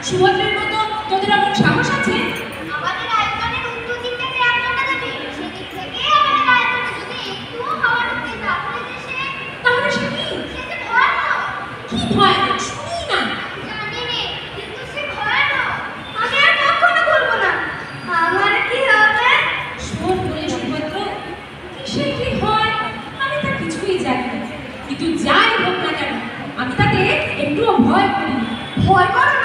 সুভদ্রের মতো তোদের এমন সাহস আছে? আমাদের আয়তনের উত্তর দিকটা কেমনটা দেবে? সেদিক থেকে আমাদের আয়তনে যদি একটু হাওয়া ঢুকে তাহলে সে কি? সে যে ভয়ানক। কি ভয়ানক শুনি না। জানি রে, কিন্তু সে ভয়ানক। আমি আর কখনো বলবো না। আমার কি হবে? শোন বলে সুভদ্র, কিসে কি হয় আমি তা কিছুই জানি না, কিন্তু যাই হোক না কেন আমি তাকে একটুও ভয় করি না। ভয় করো